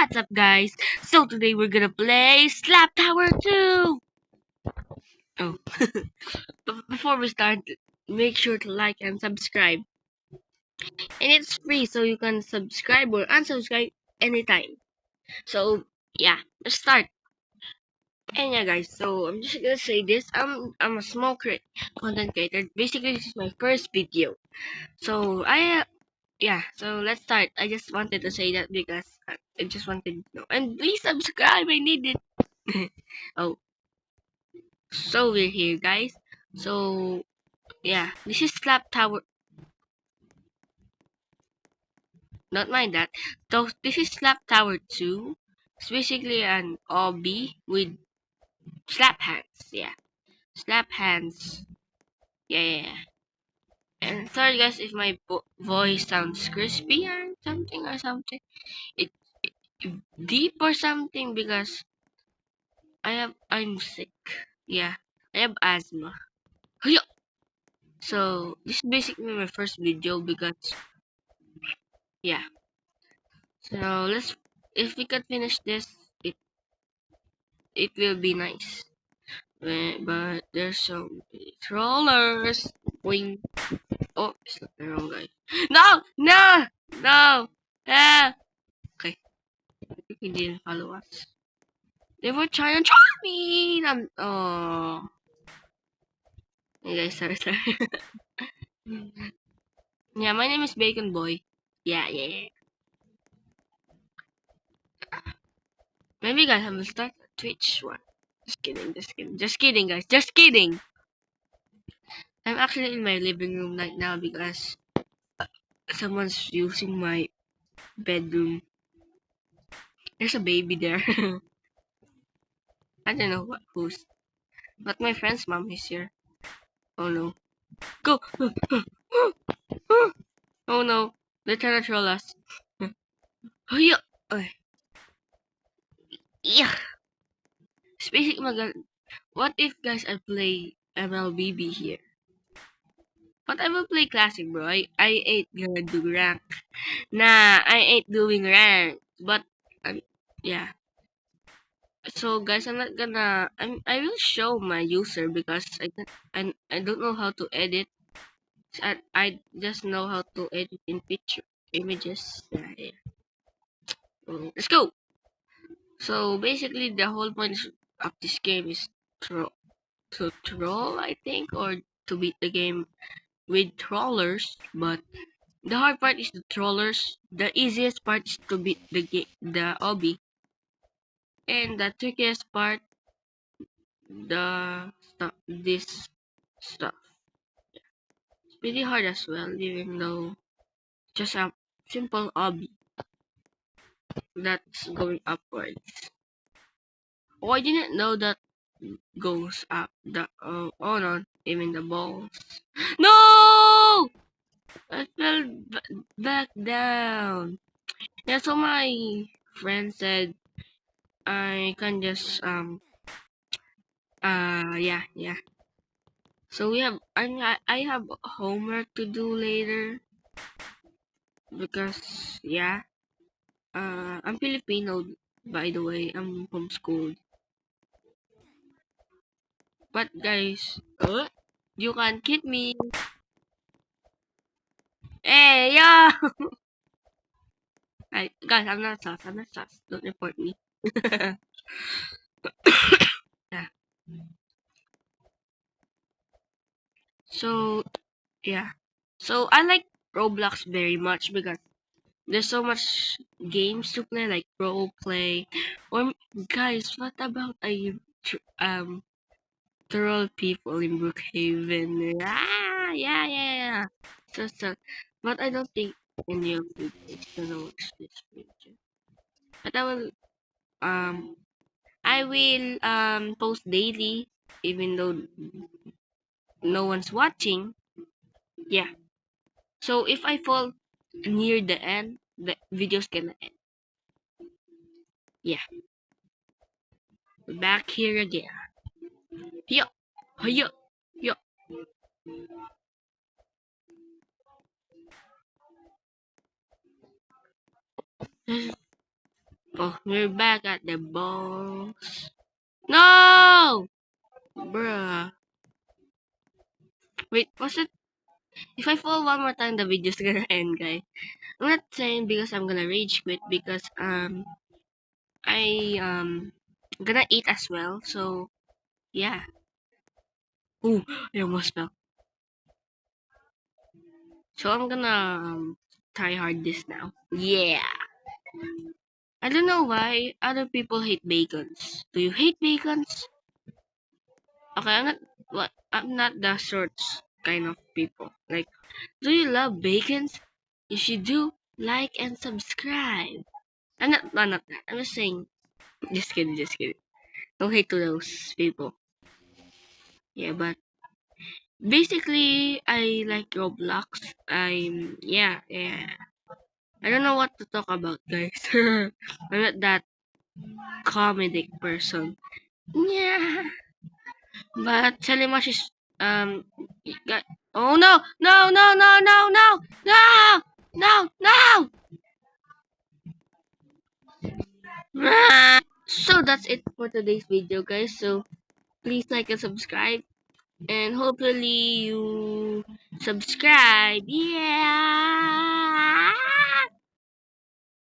What's up, guys? So today we're gonna play Slap Tower 2! Oh, but before we start, make sure to like and subscribe. And it's free, so you can subscribe or unsubscribe anytime. So, yeah, let's start. And yeah, guys, so I'm just gonna say this. I'm a small content creator. Basically, this is my first video. So, yeah, so let's start. I just wanted to say that because I just wanted to know. And please subscribe, I need it. Oh, so we're here, guys. So yeah, this is Slap Tower. Not mind that. So this is Slap Tower 2. It's basically an obby with slap hands. Yeah, slap hands. Yeah. And sorry guys if my voice sounds crispy or something. It, it deep or something because I'm sick. Yeah, I have asthma. Hiya! So this is basically my first video because yeah. So let's if we can finish this, it it will be nice. But there's some trollers. Boing. Oh, it's not the wrong guy. No. Ah. Okay, he didn't follow us. They were trying to troll me. Oh. Hey guys, sorry. Yeah, my name is Bacon Boy. Yeah. Maybe guys, I will start a Twitch one. Just kidding, guys. Just kidding. I'm actually in my living room right now because someone's using my bedroom. There's a baby there. I don't know who's, but my friend's mom is here. Oh no. Go! Oh no. They're trying to troll us. Oh yeah. Yeah. Speaking of God, what if guys I play MLBB here? But I will play classic, bro. I ain't gonna do rank. Nah, I ain't doing rank. But yeah. So guys, I'm not gonna. I will show my user because I don't know how to edit. I just know how to edit in picture images. Yeah. Let's go. So basically, the whole point of this game is to troll, I think, or to beat the game with trollers. But the hard part is the trollers. The easiest part is to beat the obby, and the trickiest part, the stuff. This stuff. It's pretty hard as well, even though just a simple obby that's going upwards. Oh, I didn't know that goes up. Oh no, even the balls. No, I fell back down. Yeah, so my friend said I can just yeah. So I have homework to do later because yeah. I'm Filipino, by the way. I'm homeschooled. But guys, you can't kid me. Hey, yo! Guys, I'm not sus. I'm not sus. Don't report me. Yeah. So, yeah. So, I like Roblox very much because there's so much games to play, like role play. Or, guys, what about troll people in Brookhaven? Ah, yeah. So, but I don't think any of you guys gonna watch this video. But um, I will post daily, even though no one's watching. Yeah. So if I fall near the end, the video's gonna end. Yeah. Back here again. Yo, yo, yo. Oh, we're back at the balls. No! Bruh. Wait, was it? If I fall one more time, the video's gonna end, guys. I'm not saying because I'm gonna rage quit because I gonna eat as well. So yeah. Ooh, I almost fell. So I'm gonna try hard this now. Yeah. I don't know why other people hate bacons. Do you hate bacons? Okay, I'm not the sorts kind of people. Like, do you love bacons? If you do, like and subscribe. I'm not that. I'm just saying. Just kidding, just kidding. No hate to those people. Yeah, but basically, I like Roblox. Yeah. I don't know what to talk about, guys. I'm not that comedic person. Yeah, but Selimash is um. Got, oh no! No! No! No! No! No! No! No! No! So that's it for today's video, guys. So please like and subscribe, and hopefully you subscribe. Yeah.